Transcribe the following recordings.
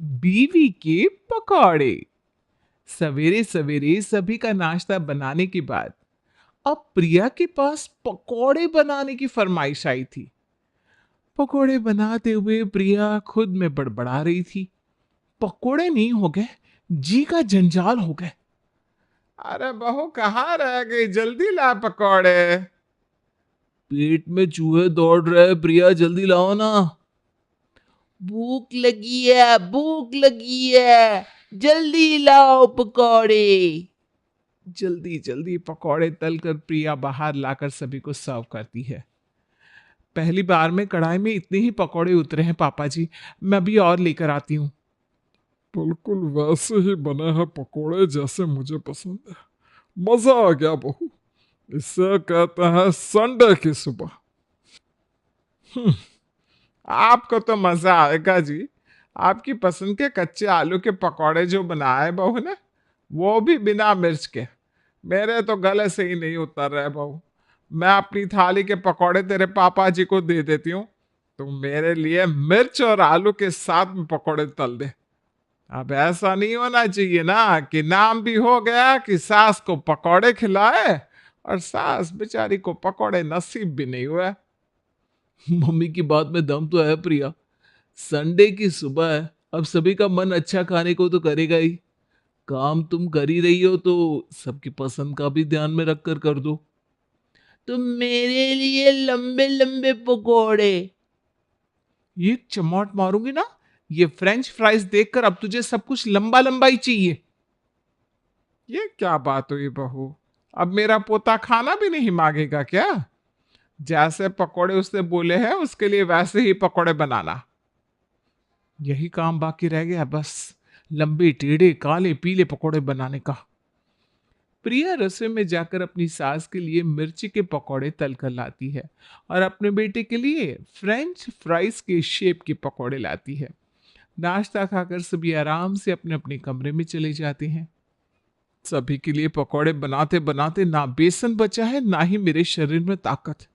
बीवी के पकौड़े। सवेरे सवेरे सभी का नाश्ता बनाने के बाद अब प्रिया के पास पकौड़े बनाने की फरमाइश आई थी। पकौड़े बनाते हुए प्रिया खुद में बड़बड़ा रही थी। पकौड़े नहीं हो गए, जी का जंजाल हो गए। अरे बहू कहाँ रह गई, जल्दी ला पकौड़े। पेट में चूहे दौड़ रहे, प्रिया जल्दी लाओ ना। भूख लगी है, जल्दी लाओ पकौड़े। जल्दी जल्दी पकौड़े तलकर प्रिया बाहर लाकर सभी को सर्व करती है। पहली बार में कढ़ाई में इतने ही पकौड़े उतरे हैं पापा जी, मैं भी और लेकर आती हूँ। बिल्कुल वैसे ही बने हैं पकोड़े जैसे मुझे पसंद है। मजा आ गया बहू। इसे कहते हैं संडे की सुबह। आपको तो मजा आएगा जी। आपकी पसंद के कच्चे आलू के पकौड़े जो बनाए बहू ने, वो भी बिना मिर्च के, मेरे तो गले से ही नहीं उतर रहे बहू। मैं अपनी थाली के पकौड़े तेरे पापा जी को दे देती हूँ, तुम मेरे लिए मिर्च और आलू के साथ में पकौड़े तल दे। अब ऐसा नहीं होना चाहिए ना कि नाम भी हो गया कि सास को पकौड़े खिलाए और सास बेचारी को पकौड़े नसीब भी नहीं हुए। मम्मी की बात में दम तो है प्रिया। संडे की सुबह है, अब सभी का मन अच्छा खाने को तो करेगा ही। काम तुम कर ही रही हो तो सबकी पसंद का भी ध्यान में रख कर दो। तुम मेरे लिए लंबे लंबे पकोड़े। ये चमाट मारूंगी ना, ये फ्रेंच फ्राइज देखकर अब तुझे सब कुछ लंबा लंबा ही चाहिए। ये क्या बात हुई बहू, अब मेरा पोता खाना भी नहीं मांगेगा क्या? जैसे पकोड़े उसने बोले हैं उसके लिए वैसे ही पकोड़े बनाना। यही काम बाकी रह गया बस, लंबे टेढ़े काले पीले पकोड़े बनाने का। प्रिया रसोई में जाकर अपनी सास के लिए मिर्ची के पकोड़े तल कर लाती है और अपने बेटे के लिए फ्रेंच फ्राइज के शेप के पकोड़े लाती है। नाश्ता खाकर सभी आराम से अपने अपने कमरे में चले जाते हैं। सभी के लिए पकोड़े बनाते बनाते ना बेसन बचा है ना ही मेरे शरीर में ताकत।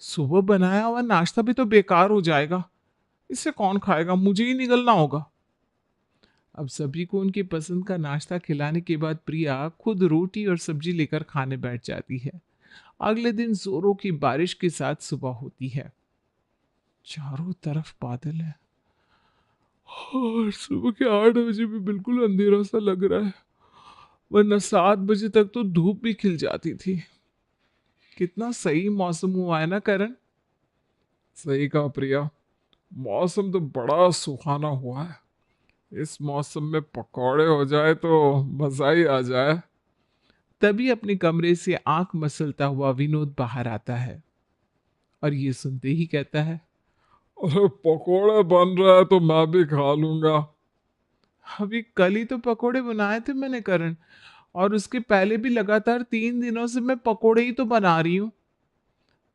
सुबह बनाया हुआ नाश्ता भी तो बेकार हो जाएगा, इसे कौन खाएगा, मुझे ही निगलना होगा। अब सभी को उनकी पसंद का नाश्ता खिलाने के बाद प्रिया खुद रोटी और सब्जी लेकर खाने बैठ जाती है। अगले दिन जोरों की बारिश के साथ सुबह होती है। चारों तरफ बादल है और सुबह के 8 बजे भी बिल्कुल अंधेरा सा लग रहा है, वरना 7 बजे तक तो धूप भी खिल जाती थी। कितना सही मौसम हुआ है ना करण। सही कहा प्रिया, मौसम तो बड़ा सुहाना हुआ है। इस मौसम में पकौड़े हो जाए तो मजा ही आ जाए। तभी अपने कमरे से आंख मसलता हुआ विनोद बाहर आता है और ये सुनते ही कहता है, अरे पकोड़े बन रहा है तो मैं भी खा लूंगा। अभी कल ही तो पकोड़े बनाए थे मैंने करण, और उसके पहले भी लगातार 3 दिनों से मैं पकोड़े ही तो बना रही हूँ।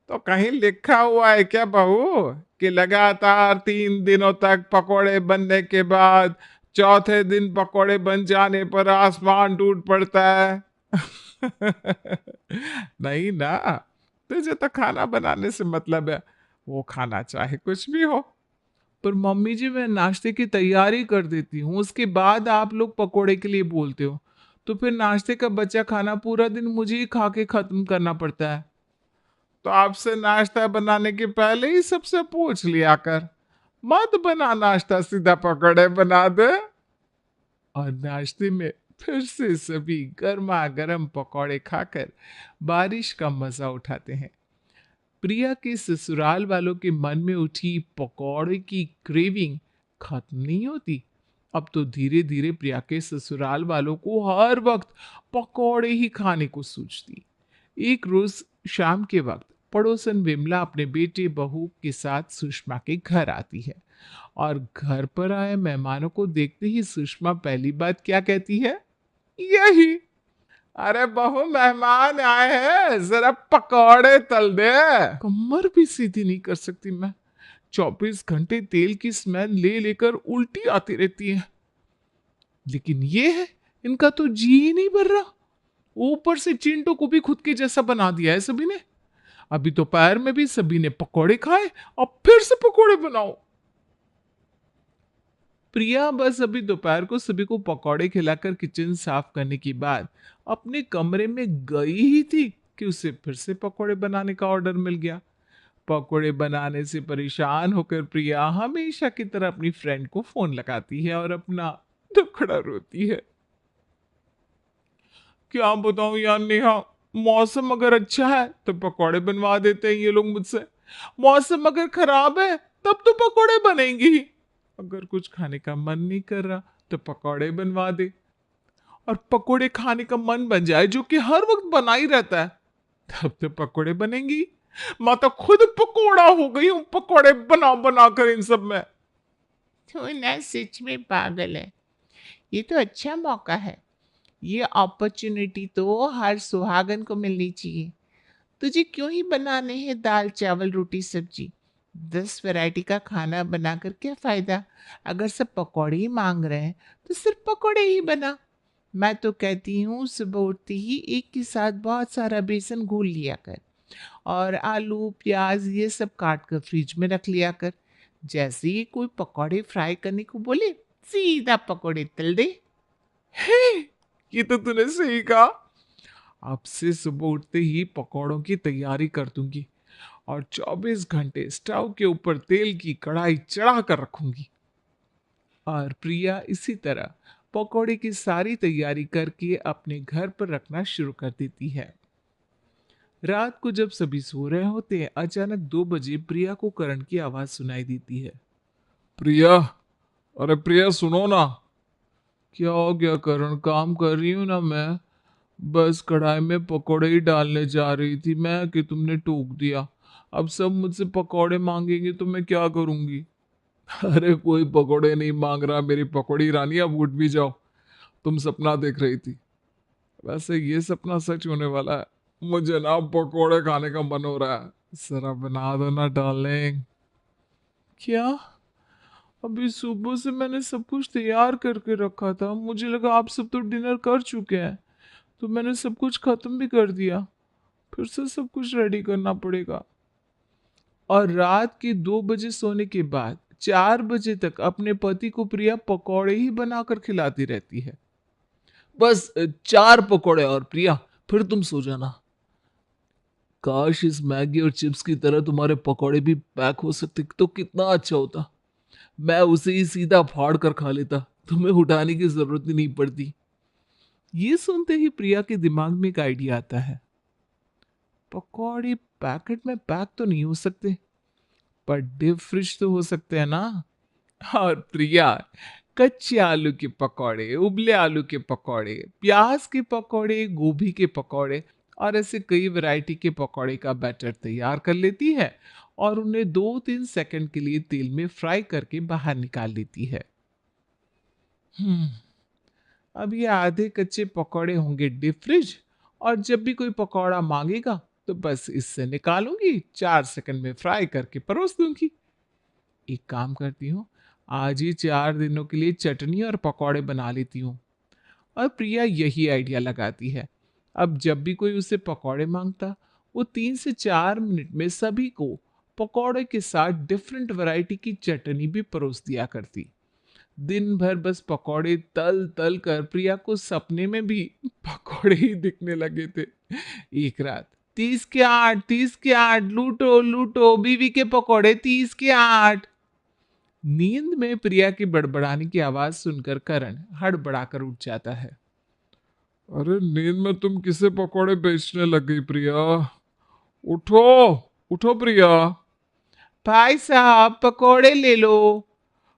तो कहीं लिखा हुआ है क्या बहू कि लगातार 3 दिनों तक पकोड़े बनने के बाद चौथे दिन पकोड़े बन जाने पर आसमान टूट पड़ता है? नहीं ना, तुझे तो खाना बनाने से मतलब है, वो खाना चाहे कुछ भी हो। पर मम्मी जी मैं नाश्ते की तैयारी कर देती हूँ, उसके बाद आप लोग पकोड़े के लिए बोलते हो, तो फिर नाश्ते का बचा खाना पूरा दिन मुझे ही खा के खत्म करना पड़ता है। तो आपसे नाश्ता बनाने के पहले ही सबसे पूछ लिया कर, मत बना नाश्ता सीधा पकोड़े बना दे। और नाश्ते में फिर से सभी गर्मा गर्म पकौड़े खाकर बारिश का मजा उठाते हैं। प्रिया के ससुराल वालों के मन में उठी पकौड़े की क्रेविंग खत्म नहीं होती। अब तो धीरे धीरे प्रिया के ससुराल वालों को हर वक्त पकौड़े ही खाने को सूझती। एक रोज शाम के वक्त पड़ोसन विमला अपने बेटे बहू के साथ सुषमा के घर आती है और घर पर आए मेहमानों को देखते ही सुषमा पहली बात क्या कहती है, यही, अरे बहू मेहमान आए हैं, जरा पकौड़े तल दे। कमर भी सीधी नहीं कर सकती मैं, 24 घंटे तेल की स्मेल ले लेकर उल्टी आती रहती है। लेकिन ये है, इनका तो जी ही नहीं भर रहा, ऊपर से चिंटू को भी खुद के जैसा बना दिया है सभी ने। अभी दोपहर में भी सभी ने पकौड़े खाए, अब फिर से पकौड़े बनाओ। प्रिया बस अभी दोपहर को सभी को पकौड़े खिलाकर किचन साफ करने के बाद अपने कमरे में गई ही थी कि उसे फिर से पकौड़े बनाने का ऑर्डर मिल गया। पकौड़े बनाने से परेशान होकर प्रिया हमेशा की तरह अपनी फ्रेंड को फोन लगाती है और अपना दुखड़ा रोती है। क्या बताऊं यार नेहा, मौसम अगर अच्छा है तो पकौड़े बनवा देते हैं ये लोग मुझसे, मौसम अगर खराब है तब तो पकौड़े बनेंगे ही। अगर कुछ खाने का मन नहीं कर रहा तो पकौड़े बनवा दे, और पकौड़े खाने का मन बन जाए जो कि हर वक्त बना ही रहता है, तब तो पकौड़े बनेंगी। मैं तो खुद पकौड़ा हो गई हूँ पकौड़े बना बना कर इन सब में। तो ना सच में पागल है। ये तो अच्छा मौका है। ये अपॉर्चुनिटी तो हर सुहागन को मिलनी चाहिए। तुझे क्यों ही बनाने हैं दाल चावल रोटी सब्जी? 10 वैरायटी का खाना बनाकर क्या फायदा? अगर सब पकौड़े ही मांग रहे हैं तो सिर्फ पकौड़े ही बना। मैं तो कहती हूँ सुबह उठते ही एक के साथ बहुत सारा बेसन घोल लिया कर, और आलू प्याज ये सब काट कर फ्रिज में रख लिया कर। जैसे ही कोई पकौड़े फ्राई करने को बोले सीधा पकौड़े तल दे। हे, ये तो तूने सही कहा। अब से सुबह उठते ही पकौड़ों की तैयारी कर दूंगी और 24 घंटे स्टोव के ऊपर तेल की कढ़ाई चढ़ा कर रखूंगी। और प्रिया इसी तरह पकौड़े की सारी तैयारी करके अपने घर पर रखना शुरू कर देती है। रात को जब सभी सो रहे होते हैं, अचानक 2 बजे प्रिया को करण की आवाज सुनाई देती है। प्रिया, अरे प्रिया सुनो ना। क्या हो गया करण, काम कर रही हूँ ना मैं। बस कढ़ाई में पकौड़े ही डालने जा रही थी मैं कि तुमने टोक दिया। अब सब मुझसे पकौड़े मांगेंगे तो मैं क्या करूंगी। अरे कोई पकौड़े नहीं मांग रहा मेरी पकौड़ी रानी, अब उठ भी जाओ। तुम सपना देख रही थी। वैसे ये सपना सच होने वाला है। मुझे ना पकौड़े खाने का मन हो रहा है, जरा बना दो ना डार्लिंग। क्या? अभी सुबह से मैंने सब कुछ तैयार करके रखा था, मुझे लगा आप सब तो डिनर कर चुके हैं, तो मैंने सब कुछ खत्म भी कर दिया। फिर से सब कुछ रेडी करना पड़ेगा। और रात के 2 बजे सोने के बाद 4 बजे तक अपने पति को प्रिया पकौड़े ही बनाकर खिलाती रहती है। बस 4 पकौड़े और प्रिया, फिर तुम सो जाना। काश इस मैगी और चिप्स की तरह तुम्हारे पकौड़े भी पैक हो सकते तो कितना अच्छा होता। मैं उसे ही सीधा फाड़ कर खा लेता, तुम्हें उठाने की जरूरत ही नहीं पड़ती। ये सुनते ही प्रिया के दिमाग में एक आइडिया आता है। पकौड़े पैकेट में पैक तो नहीं हो सकते, पर डीप फ्रिज तो हो सकते हैं ना। और प्रिया कच्चे आलू के पकौड़े, उबले आलू के पकौड़े, प्याज के पकौड़े, गोभी के पकौड़े और ऐसे कई वैरायटी के पकौड़े का बैटर तैयार कर लेती है और उन्हें 2-3 सेकंड के लिए तेल में फ्राई करके बाहर निकाल लेती है। हम्म अब ये आधे कच्चे पकौड़े होंगे डीप फ्रिज, और जब भी कोई पकौड़ा मांगेगा तो बस इससे निकालूंगी, 4 सेकंड में फ्राई करके परोस दूंगी। एक काम करती हूँ, आज ही 4 दिनों के लिए चटनी और पकौड़े बना लेती हूँ। और प्रिया यही आइडिया लगाती है। अब जब भी कोई उसे पकौड़े मांगता, वो 3 से 4 मिनट में सभी को पकौड़े के साथ डिफरेंट वैरायटी की चटनी भी परोस दिया करती। दिन भर बस पकौड़े तल तल कर प्रिया को सपने में भी पकौड़े ही दिखने लगे थे। एक रात 30 के 8, 30 के 8, लूटो लूटो बीवी के पकौड़े 30 के 8। नींद में प्रिया की बड़बड़ाने की आवाज सुनकर करण हड़बड़ाकर उठ जाता है। अरे नींद में तुम किसे पकौड़े बेचने लग गई प्रिया? उठो, उठो प्रिया। भाई साहब पकौड़े ले लो।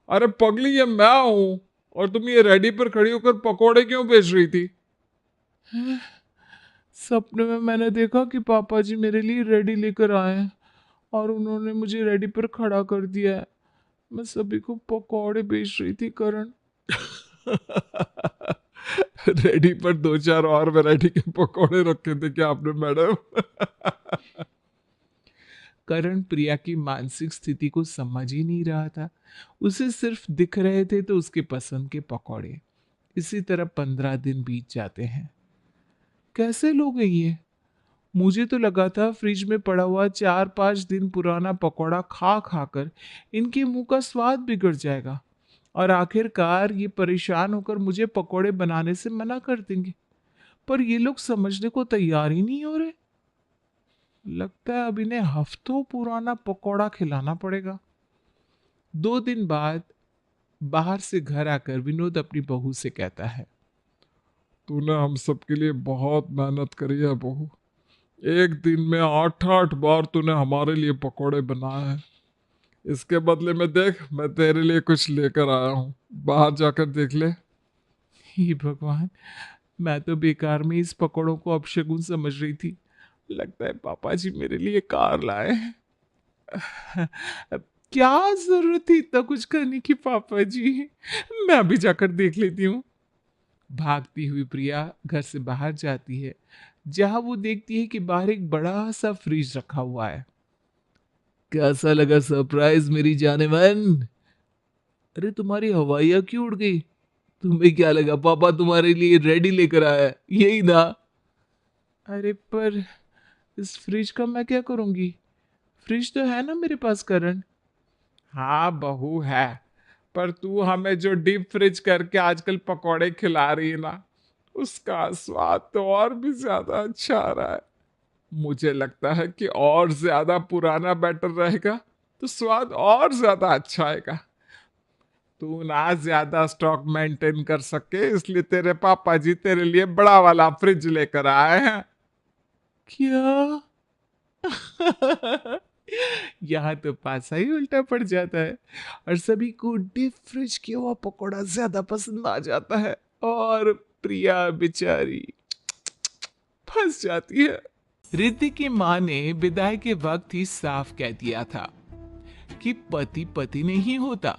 अरे पगली, ये मैं हूं। और तुम ये रेडी पर खड़ी होकर पकौड़े क्यों बेच रही थी? सपने में मैंने देखा कि पापा जी मेरे लिए रेडी लेकर आए हैं और उन्होंने मुझे रेडी पर खड़ा कर दिया है। मैं सभी को पकौड़े बेच रही थी करण। रेडी पर 2-4 और वैरायटी के पकौड़े रखे थे क्या आपने मैडम? करण प्रिया की मानसिक स्थिति को समझ ही नहीं रहा था। उसे सिर्फ दिख रहे थे तो उसके पसंद के पकौड़े। इसी तरह 15 दिन बीत जाते हैं। कैसे लोग हैं ये? मुझे तो लगा था फ्रिज में पड़ा हुआ 4-5 दिन पुराना पकौड़ा खा खाकर इनके मुंह का स्वाद बिगड़ जाएगा, और आखिरकार ये परेशान होकर मुझे पकोड़े बनाने से मना कर देंगे, पर ये लोग समझने को तैयार ही नहीं हो रहे। लगता है अब इन्हें हफ्तों पुराना पकोड़ा खिलाना पड़ेगा। 2 दिन बाद बाहर से घर आकर विनोद अपनी बहू से कहता है, तूने हम सबके लिए बहुत मेहनत करी है बहू। एक दिन में 8-8 बार तूने हमारे लिए पकोड़े बनाए हैं। इसके बदले में देख, मैं तेरे लिए कुछ लेकर आया हूँ, बाहर जाकर देख ले। हे भगवान, मैं तो बेकार में इस पकोड़ों को अपशगुन समझ रही थी। लगता है पापा जी मेरे लिए कार लाए हैं। क्या जरूरत थी इतना कुछ करने की पापा जी? मैं अभी जाकर देख लेती हूँ। भागती हुई प्रिया घर से बाहर जाती है, जहां वो देखती है कि बाहर एक बड़ा सा फ्रिज रखा हुआ है। कैसा लगा सरप्राइज मेरी जाने मन? अरे तुम्हारी हवाइयाँ क्यों उड़ गई? तुम्हें क्या लगा पापा तुम्हारे लिए रेडी लेकर आया है, यही ना? अरे पर इस फ्रिज का मैं क्या करूंगी? फ्रिज तो है ना मेरे पास करण। हाँ बहू है, पर तू हमें जो डीप फ्रिज करके आजकल पकोड़े खिला रही है ना, उसका स्वाद तो और भी ज्यादा अच्छा आ रहा है। मुझे लगता है कि और ज्यादा पुराना बैटर रहेगा तो स्वाद और ज्यादा अच्छा आएगा। तू ना ज्यादा स्टॉक मेंटेन कर सके, इसलिए तेरे पापा जी तेरे लिए बड़ा वाला फ्रिज लेकर आए हैं। क्या? यहाँ तो पासा ही उल्टा पड़ जाता है और सभी को डीप फ्रिज किया हुआ पकोड़ा ज्यादा पसंद आ जाता है और प्रिया बेचारी फंस जाती है। रिद्धि की माँ ने विदाई के वक्त ही साफ कह दिया था कि पति पति नहीं होता,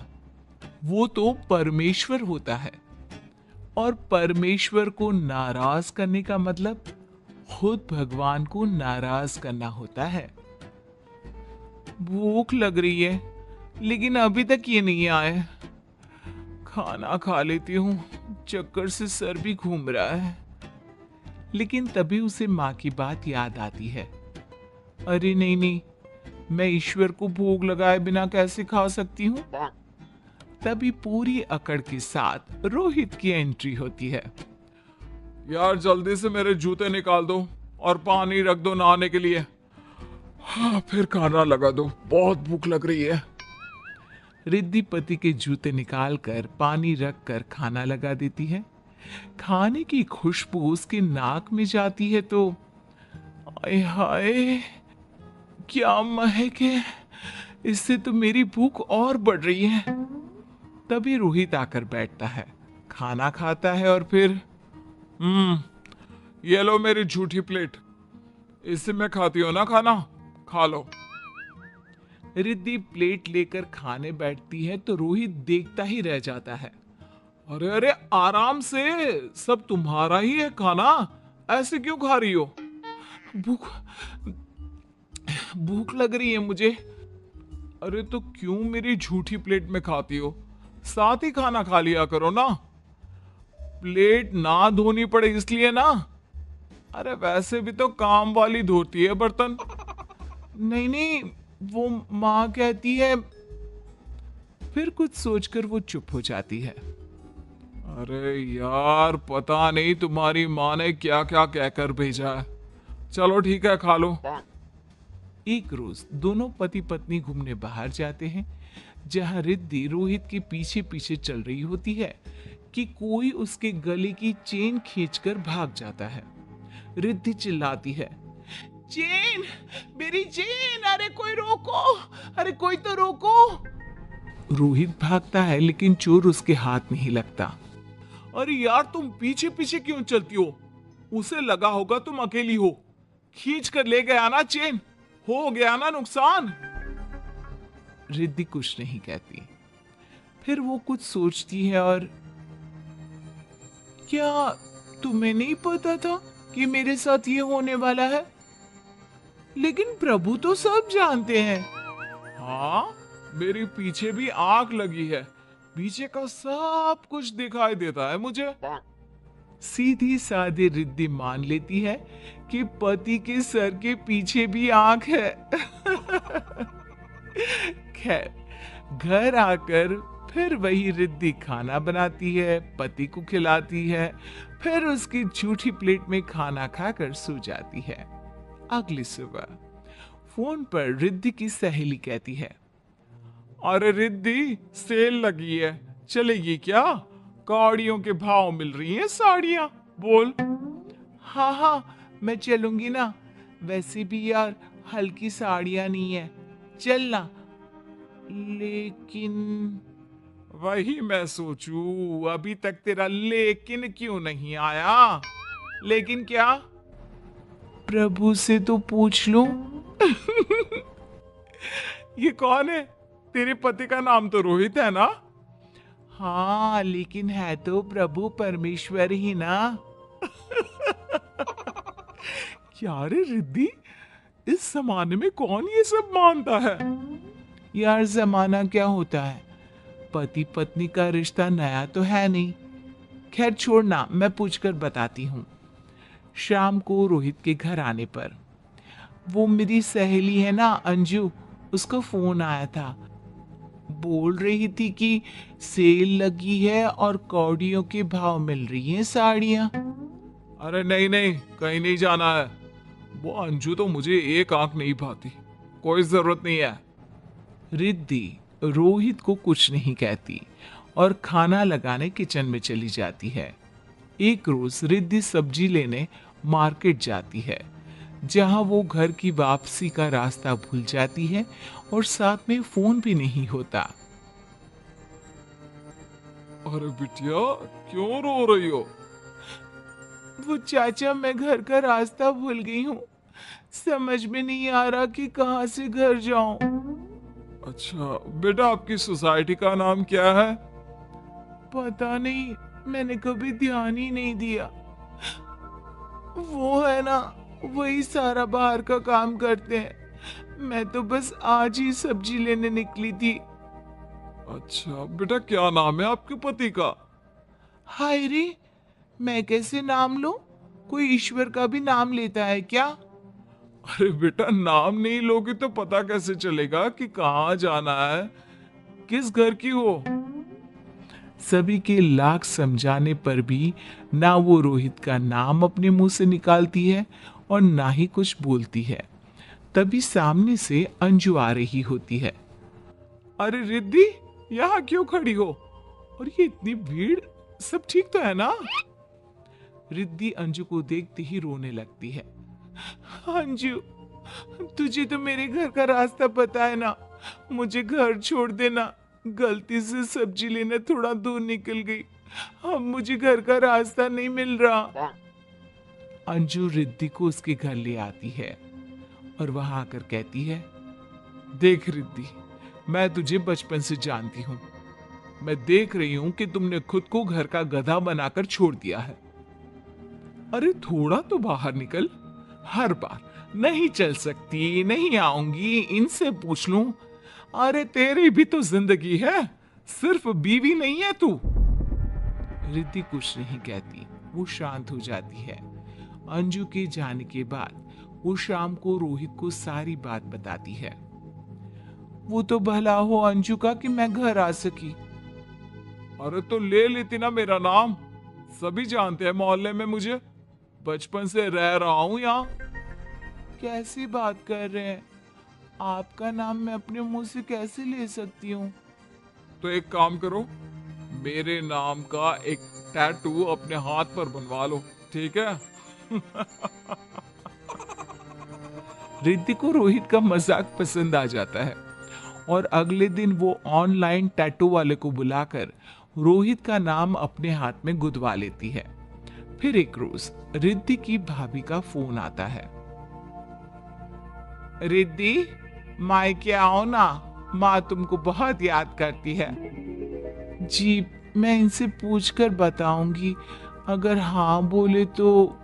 वो तो परमेश्वर होता है और परमेश्वर को नाराज करने का मतलब खुद भगवान को नाराज करना होता है। भूख लग रही है लेकिन अभी तक ये नहीं आए। खाना खा लेती हूँ, चक्कर से सर भी घूम रहा है। लेकिन तभी उसे माँ की बात याद आती है। अरे नहीं नहीं, मैं ईश्वर को भोग लगाए बिना कैसे खा सकती हूँ? तभी पूरी अकड़ के साथ रोहित की एंट्री होती है। यार जल्दी से मेरे जूते निकाल दो और पानी रख दो नहाने के लिए। हाँ, फिर खाना लगा दो, बहुत भूख लग रही है। रिद्धि पति के जूते निकालकर पानी रखकर खाना लगा देती है। खाने की खुशबू उसके नाक में जाती है तो आय हाय क्या महक है, इससे तो मेरी भूख और बढ़ रही है। तभी रोहित आकर बैठता है, खाना खाता है और फिर ये लो मेरी झूठी प्लेट, इससे मैं खाती हो ना खाना, खा लो। रिद्धि प्लेट लेकर खाने बैठती है तो रोहित देखता ही रह जाता है। अरे अरे आराम से, सब तुम्हारा ही है खाना, ऐसे क्यों खा रही हो? भूख भूख लग रही है मुझे। अरे तो क्यों मेरी झूठी प्लेट में खाती हो? साथ ही खाना खा लिया करो ना। प्लेट ना धोनी पड़े इसलिए ना। अरे वैसे भी तो काम वाली धोती है बर्तन। नहीं नहीं, वो माँ कहती है। फिर कुछ सोचकर वो चुप हो जाती है। अरे यार पता नहीं तुम्हारी माँ ने क्या क्या कहकर भेजा है। चलो ठीक है, खा लो। एक रोज दोनों पति पत्नी घूमने बाहर जाते हैं, जहां रिद्धि रोहित के पीछे पीछे चल रही होती है कि कोई उसके गले की चेन खींचकर भाग जाता है। रिद्धि चिल्लाती है, चेन, मेरी चेन, अरे कोई रोको, अरे कोई तो रोको। रोहित भागता है लेकिन चोर उसके हाथ नहीं लगता। अरे यार तुम पीछे पीछे क्यों चलती हो? उसे लगा होगा तुम अकेली हो, खींच कर ले गया ना चेन, हो गया ना नुकसान। रिद्धि कुछ नहीं कहती। फिर वो कुछ सोचती है और क्या तुम्हें नहीं पता था कि मेरे साथ ये होने वाला है? लेकिन प्रभु तो सब जानते हैं। हाँ, मेरी पीछे भी आंख लगी है, पीछे का सब कुछ दिखाई देता है मुझे। सीधी सादी रिद्धि मान लेती है कि पति के सर के पीछे भी आंख है। खैर, घर आकर फिर वही रिद्धि खाना बनाती है, पति को खिलाती है, फिर उसकी झूठी प्लेट में खाना खाकर सो जाती है। अगली सुबह फोन पर रिद्धि की सहेली कहती है, अरे रिद्धि, सेल लगी है, चलेगी क्या? कौड़ियों के भाव मिल रही हैं साड़ियां, बोल। हाँ हाँ, मैं चलूंगी ना। वैसे भी यार हल्की साड़ियां नहीं है, चलना। लेकिन वही मैं सोचूं, अभी तक तेरा लेकिन क्यों नहीं आया? लेकिन क्या? प्रभु से तो पूछ लूं। ये कौन है? तेरे पति का नाम तो रोहित है ना? हाँ, लेकिन है तो प्रभु परमेश्वर ही ना। क्या रे रिद्धि, इस जमाने में कौन ये सब मानता है? यार जमाना क्या होता है, पति पत्नी का रिश्ता नया तो है नहीं। खैर छोड़ना, मैं पूछकर बताती हूँ। शाम को रोहित के घर आने पर वो मेरी सहेली है ना अंजू, उसका फोन आया था। बोल रही थी कि सेल लगी है और कौड़ियों के भाव मिल रही हैं साड़ियां। अरे नहीं नहीं, कहीं नहीं जाना है। वो अंजू तो मुझे एक आंख नहीं भाती, कोई जरूरत नहीं है। रिद्धि रोहित को कुछ नहीं कहती और खाना लगाने किचन में चली जाती है। एक रोज रिद्धि सब्जी लेने मार्केट जाती है, जहां वो घर की वापसी का रास्ता भूल जाती है और साथ में फोन भी नहीं होता। अरे बिटिया, क्यों रो रही हो? वो चाचा, मैं घर का रास्ता भूल गई हूँ। समझ में नहीं आ रहा कि कहाँ से घर जाऊं। अच्छा बेटा, आपकी सोसाइटी का नाम क्या है? पता नहीं, मैंने कभी ध्यान ही नहीं दिया। वो है ना, वही सारा बाहर का काम करते हैं। मैं तो बस आज ही सब्जी लेने निकली थी। अच्छा बेटा, क्या नाम है आपके पति का? हाय रे, मैं कैसे नाम लूं? कोई ईश्वर का भी नाम लेता है क्या? अरे बेटा, नाम नहीं लोगे तो पता कैसे चलेगा कि कहाँ जाना है, किस घर की हो? सभी के लाख समझाने पर भी ना वो रोहित का नाम अपने मुंह से निकालती है और ना ही कुछ बोलती है। तभी सामने से अंजू आ रही होती है। अरे रिद्धि, यहाँ क्यों खड़ी हो? और ये इतनी भीड़, सब ठीक तो है ना? रिद्धि अंजू को देखते ही रोने लगती है। अंजू, तुझे तो मेरे घर का रास्ता पता है ना, मुझे घर छोड़ देना। गलती से सब्जी लेने थोड़ा दूर निकल गई, अब मुझे घर का रास्ता नहीं मिल रहा। अंजू रिद्धि को उसके घर ले आती है और वहां आकर कहती है, देख रिद्धि, मैं तुझे बचपन से जानती हूँ। मैं देख रही हूँ कि तुमने खुद को घर का गधा बनाकर छोड़ दिया है। अरे थोड़ा तो बाहर निकल। हर बार नहीं चल सकती, नहीं आऊंगी, इनसे पूछ लूं। अरे तेरी भी तो जिंदगी है, सिर्फ बीवी नहीं है तू। रिद्धि कुछ नहीं कहती, वो शांत हो जाती है। अंजू के जाने के बाद वो शाम को रोहित को सारी बात बताती है। वो तो भला हो अंजू का कि मैं घर आ सकी। अरे तो ले लेती ना मेरा नाम, सभी जानते हैं मोहल्ले में मुझे, बचपन से रह रहा हूं यहाँ। कैसी बात कर रहे हैं? आपका नाम मैं अपने मुंह से कैसे ले सकती हूँ? तो एक काम करो, मेरे नाम का एक टैटू अपने हाथ पर बनवा लो, ठीक है? रिद्धि को रोहित का मजाक पसंद आ जाता है और अगले दिन वो ऑनलाइन टैटू वाले को बुलाकर रोहित का नाम अपने हाथ में गुदवा लेती है। फिर एक रोज रिद्धि की भाभी का फोन आता है। रिद्धि, मायके आओ ना, माँ तुमको बहुत याद करती है। जी, मैं इनसे पूछकर बताऊंगी, अगर हाँ बोले तो।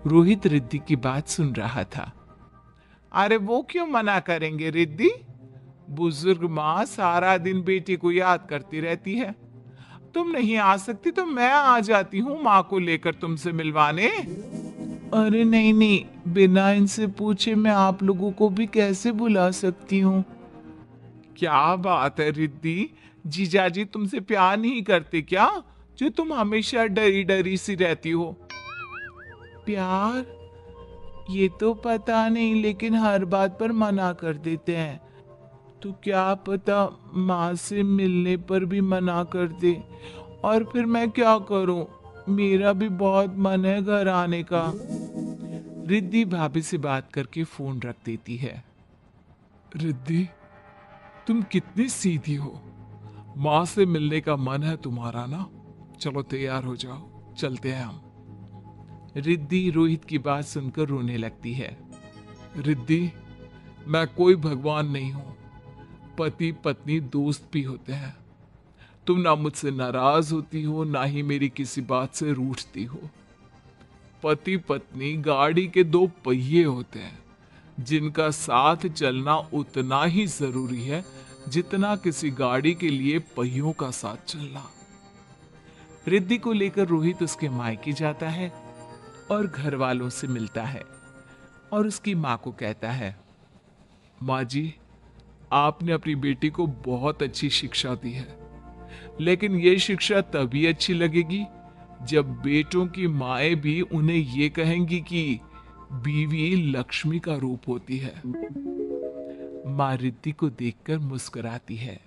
रोहित रिद्धि की बात सुन रहा था। अरे वो क्यों मना करेंगे रिद्धि? बुजुर्ग माँ सारा दिन बेटी को याद करती रहती है। तुम नहीं आ सकती तो मैं आ जाती हूँ माँ को लेकर तुमसे मिलवाने। अरे नहीं नहीं, बिना इनसे पूछे मैं आप लोगों को भी कैसे बुला सकती हूँ? क्या बात है रिद्धि, जीजाजी तुमसे प्यार नहीं करते क्या, जो तुम हमेशा डरी डरी सी रहती हो? प्यार? ये तो पता नहीं, लेकिन हर बात पर मना कर देते हैं। तो क्या पता माँ से मिलने पर भी मना कर दे, और फिर मैं क्या करूं? मेरा भी बहुत मन है घर आने का। रिद्धि भाभी से बात करके फोन रख देती है। रिद्धि, तुम कितनी सीधी हो। माँ से मिलने का मन है तुम्हारा ना? चलो तैयार हो जाओ, चलते हैं हम। रिद्धि रोहित की बात सुनकर रोने लगती है। रिद्धि, मैं कोई भगवान नहीं हूं, पति पत्नी दोस्त भी होते हैं। तुम ना मुझसे नाराज होती हो, ना ही मेरी किसी बात से रूठती हो। पति पत्नी गाड़ी के दो पहिए होते हैं, जिनका साथ चलना उतना ही जरूरी है जितना किसी गाड़ी के लिए पहियों का साथ चलना। रिद्धि को लेकर रोहित उसके मायके जाता है और घर वालों से मिलता है और उसकी माँ को कहता है, माँ जी, आपने अपनी बेटी को बहुत अच्छी शिक्षा दी है, लेकिन ये शिक्षा तभी अच्छी लगेगी जब बेटों की माएं भी उन्हें ये कहेंगी कि बीवी लक्ष्मी का रूप होती है। माँ रिद्धि को देखकर मुस्कुराती है।